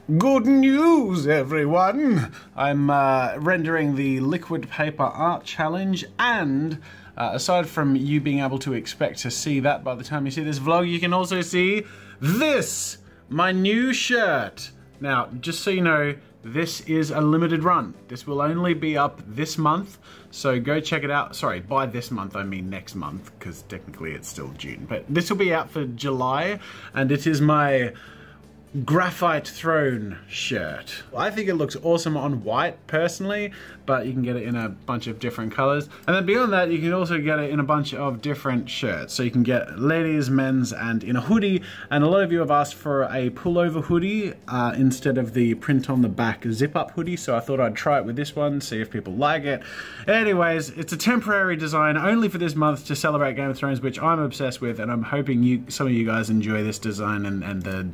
Good news, everyone! I'm rendering the liquid paper art challenge, and aside from you being able to expect to see that by the time you see this vlog, you can also see this, my new shirt. Now, just so you know, this is a limited run. This will only be up this month, so go check it out. Sorry, by this month I mean next month, because technically it's still June. But this will be out for July, and it is my Graphite Throne shirt. I think it looks awesome on white personally, but you can get it in a bunch of different colors. And then beyond that, you can also get it in a bunch of different shirts. So you can get ladies, men's, and in a hoodie. And a lot of you have asked for a pullover hoodie instead of the print on the back zip up hoodie. So I thought I'd try it with this one, see if people like it. Anyways, it's a temporary design only for this month to celebrate Game of Thrones, which I'm obsessed with, and I'm hoping some of you guys enjoy this design and the,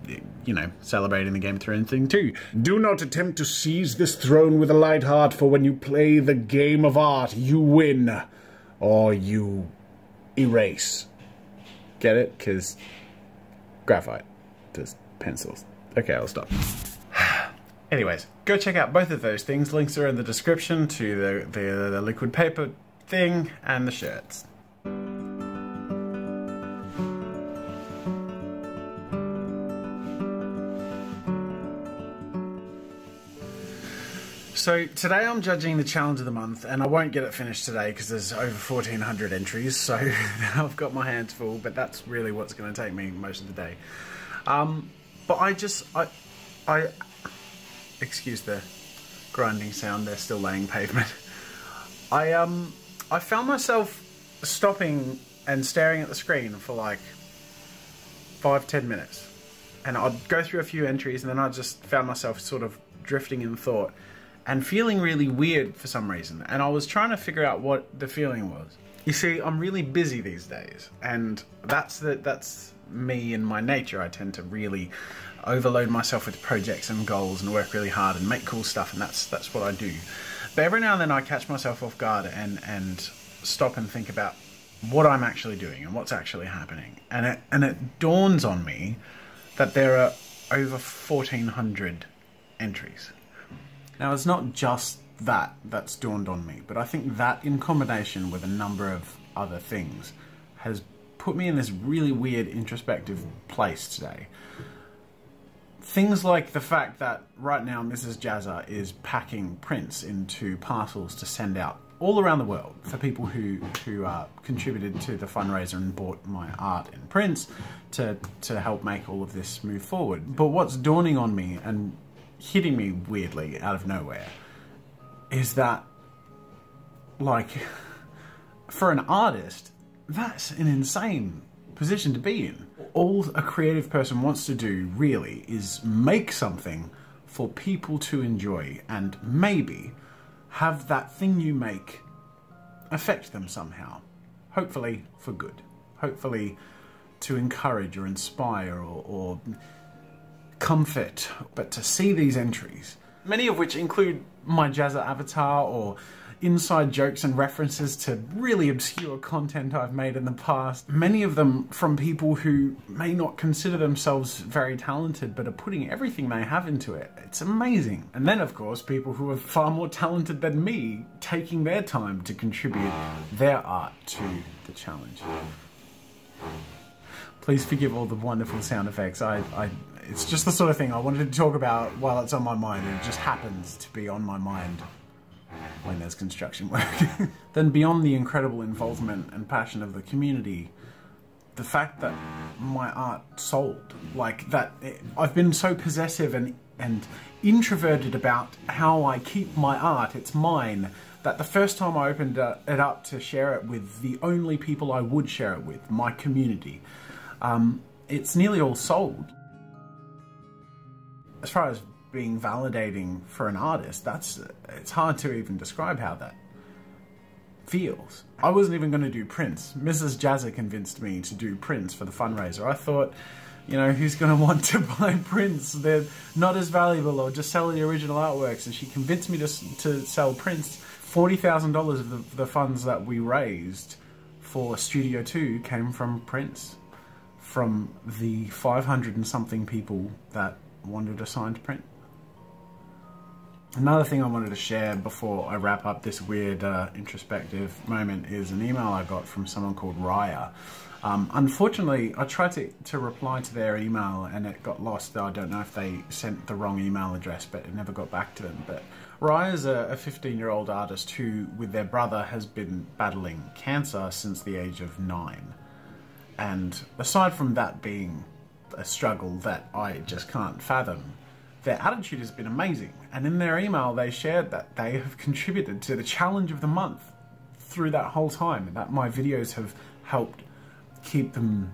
you know, celebrating the Game of Thrones thing too. Do not attempt to seize this throne with a light heart, for when you play the game of art, you win, or you erase. Get it? Because graphite does pencils. Okay, I'll stop. Anyways, go check out both of those things. Links are in the description to the liquid paper thing and the shirts. So today I'm judging the challenge of the month, and I won't get it finished today because there's over 1,400 entries, so I've got my hands full, but that's really what's going to take me most of the day. But I excuse the grinding sound, they're still laying pavement. I found myself stopping and staring at the screen for like 5-10 minutes, and I'd go through a few entries, and then I just found myself sort of drifting in thought and feeling really weird for some reason, and I was trying to figure out what the feeling was. You see, I'm really busy these days, and that's me and my nature. I tend to really overload myself with projects and goals and work really hard and make cool stuff, and that's what I do. But every now and then I catch myself off guard and stop and think about what I'm actually doing and what's actually happening. And it dawns on me that there are over 1,400 entries. Now, it's not just that's dawned on me, but I think that in combination with a number of other things has put me in this really weird introspective place today. Things like the fact that right now Mrs. Jazza is packing prints into parcels to send out all around the world for people who contributed to the fundraiser and bought my art in prints to help make all of this move forward. But what's dawning on me and hitting me weirdly out of nowhere is that, like, for an artist, that's an insane position to be in. All a creative person wants to do, really, is make something for people to enjoy and maybe have that thing you make affect them somehow. Hopefully for good. Hopefully to encourage or inspire or comfort. But to see these entries, many of which include my Jazza avatar or inside jokes and references to really obscure content I've made in the past, many of them from people who may not consider themselves very talented but are putting everything they have into it. It's amazing. And then of course people who are far more talented than me taking their time to contribute their art to the challenge. Please forgive all the wonderful sound effects. It's just the sort of thing I wanted to talk about while it's on my mind, and it just happens to be on my mind when there's construction work. Then beyond the incredible involvement and passion of the community, the fact that my art sold, like that, I've been so possessive and introverted about how I keep my art, it's mine, that the first time I opened it up to share it with the only people I would share it with, my community, it's nearly all sold. As far as being validating for an artist, it's hard to even describe how that feels. I wasn't even going to do prints. Mrs. Jazza convinced me to do prints for the fundraiser. I thought, you know, who's going to want to buy prints? They're not as valuable, or just sell the original artworks. And she convinced me to sell prints. $40,000 of the funds that we raised for Studio 2 came from prints from the 500 and something people that wanted a signed print. Another thing I wanted to share before I wrap up this weird introspective moment is an email I got from someone called Raya. Unfortunately, I tried to reply to their email and it got lost. I don't know if they sent the wrong email address, but it never got back to them. But Raya's a 15-year-old artist who, with their brother, has been battling cancer since the age of 9. And aside from that being a struggle that I just can't fathom, their attitude has been amazing. And in their email, they shared that they have contributed to the challenge of the month through that whole time, and that my videos have helped keep them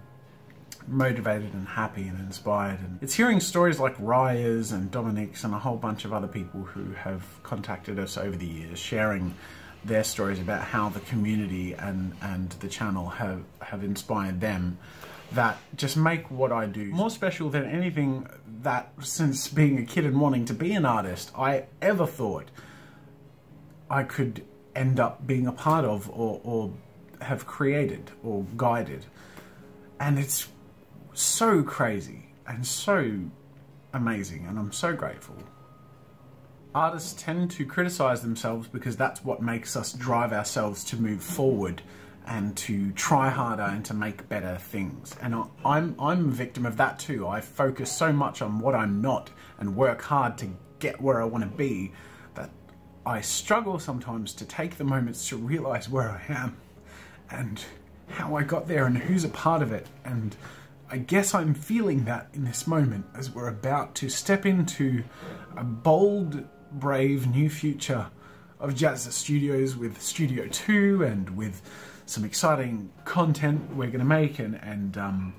motivated and happy and inspired. And it's hearing stories like Raya's and Dominique's and a whole bunch of other people who have contacted us over the years, sharing their stories about how the community and the channel have inspired them, that just make what I do more special than anything that, since being a kid and wanting to be an artist, I ever thought I could end up being a part of or have created or guided. And it's so crazy and so amazing, and I'm so grateful. Artists tend to criticize themselves because that's what makes us drive ourselves to move forward and to try harder and to make better things. And I'm a victim of that too. I focus so much on what I'm not and work hard to get where I want to be that I struggle sometimes to take the moments to realize where I am and how I got there and who's a part of it. And I guess I'm feeling that in this moment as we're about to step into a bold, brave new future of Jazza Studios with Studio 2 and with some exciting content we're going to make, and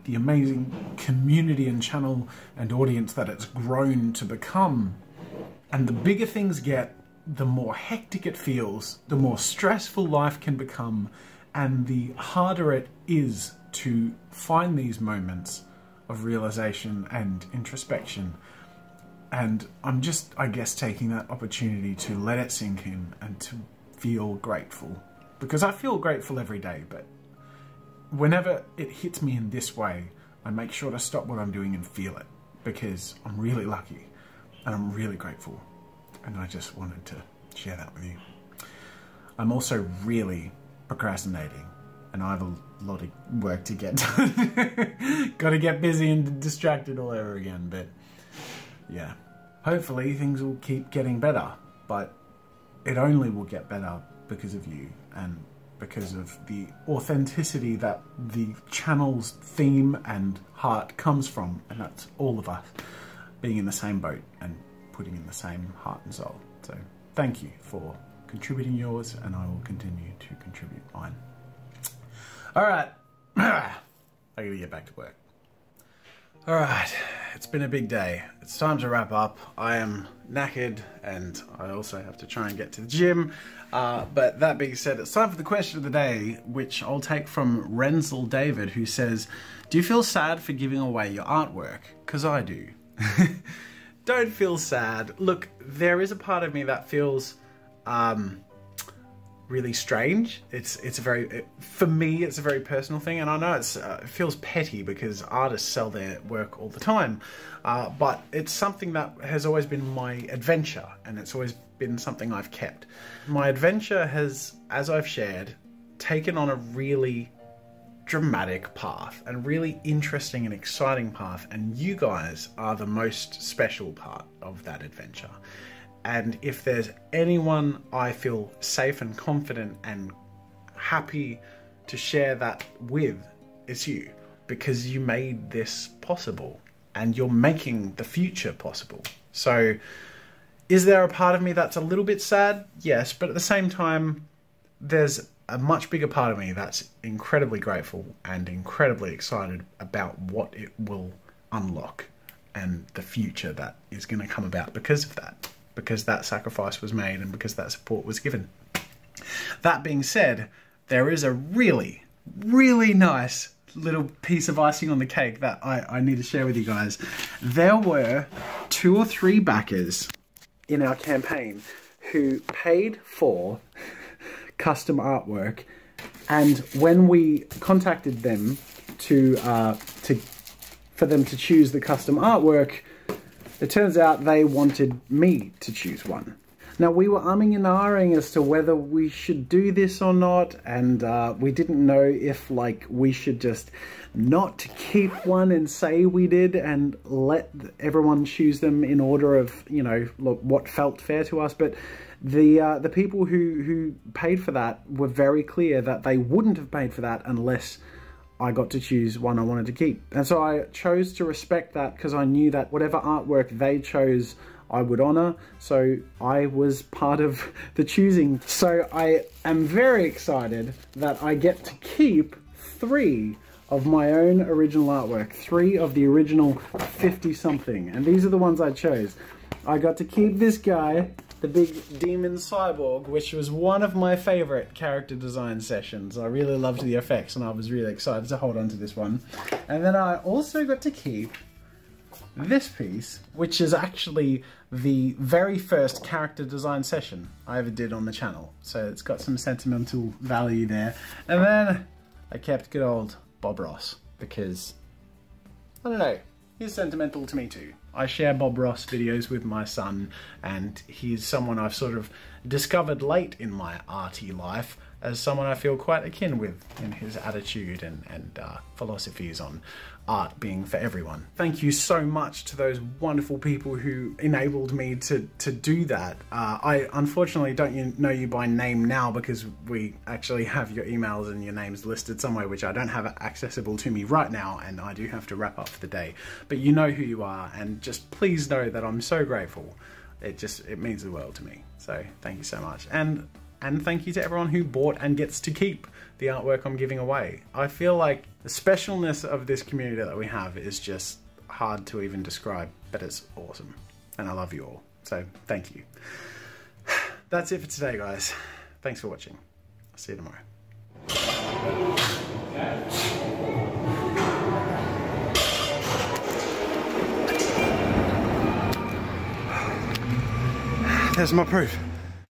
the amazing community and channel and audience that it's grown to become. And the bigger things get, the more hectic it feels, the more stressful life can become, and the harder it is to find these moments of realization and introspection. And I'm just, I guess, taking that opportunity to let it sink in and to feel grateful. Because I feel grateful every day, but whenever it hits me in this way, I make sure to stop what I'm doing and feel it. Because I'm really lucky and I'm really grateful. And I just wanted to share that with you. I'm also really procrastinating, and I have a lot of work to get done. Gotta get busy and distracted all over again, but yeah. Hopefully things will keep getting better, but it only will get better because of you and because of the authenticity that the channel's theme and heart comes from, and that's all of us being in the same boat and putting in the same heart and soul. So thank you for contributing yours, and I will continue to contribute mine. Alright, I gotta get back to work. Alright, it's been a big day. It's time to wrap up. I am knackered and I also have to try and get to the gym. But that being said, it's time for the question of the day, which I'll take from Renzel David, who says, do you feel sad for giving away your artwork? Because I do. Don't feel sad. Look, there is a part of me that feels really strange. It's a very, for me, it's a very personal thing, and I know it feels petty because artists sell their work all the time, but it's something that has always been my adventure, and it's always been something I've kept. My adventure has, as I've shared, taken on a really dramatic path and really interesting and exciting path, and you guys are the most special part of that adventure. And if there's anyone I feel safe and confident and happy to share that with, it's you. Because you made this possible and you're making the future possible. So is there a part of me that's a little bit sad? Yes, but at the same time, there's a much bigger part of me that's incredibly grateful and incredibly excited about what it will unlock and the future that is going to come about because of that. Because that sacrifice was made and because that support was given. That being said, there is a really, really nice little piece of icing on the cake that I need to share with you guys. There were 2 or 3 backers in our campaign who paid for custom artwork, and when we contacted them for them to choose the custom artwork, it turns out they wanted me to choose one. Now, we were umming and ahhing as to whether we should do this or not, and we didn't know if, like, we should just not keep one and say we did and let everyone choose them in order of, you know, look, what felt fair to us. But the people who paid for that were very clear that they wouldn't have paid for that unless I got to choose one I wanted to keep. And so I chose to respect that, because I knew that whatever artwork they chose, I would honor. So I was part of the choosing. So I am very excited that I get to keep 3 of my own original artwork, 3 of the original 50 something. And these are the ones I chose. I got to keep this guy, the big demon cyborg, which was one of my favorite character design sessions. I really loved the effects and I was really excited to hold on to this one. And then I also got to keep this piece, which is actually the very first character design session I ever did on the channel. So it's got some sentimental value there. And then I kept good old Bob Ross, because, I don't know, he's sentimental to me too. I share Bob Ross videos with my son, and he's someone I've sort of discovered late in my arty life as someone I feel quite akin with in his attitude and philosophies on art being for everyone. Thank you so much to those wonderful people who enabled me to do that. I unfortunately don't know you by name now, because we actually have your emails and your names listed somewhere, which I don't have accessible to me right now, and I do have to wrap up for the day. But you know who you are, and just please know that I'm so grateful. It means the world to me. So thank you so much. And thank you to everyone who bought and gets to keep the artwork I'm giving away. I feel like the specialness of this community that we have is just hard to even describe, but it's awesome. And I love you all. So thank you. That's it for today, guys. Thanks for watching. I'll see you tomorrow. There's my proof.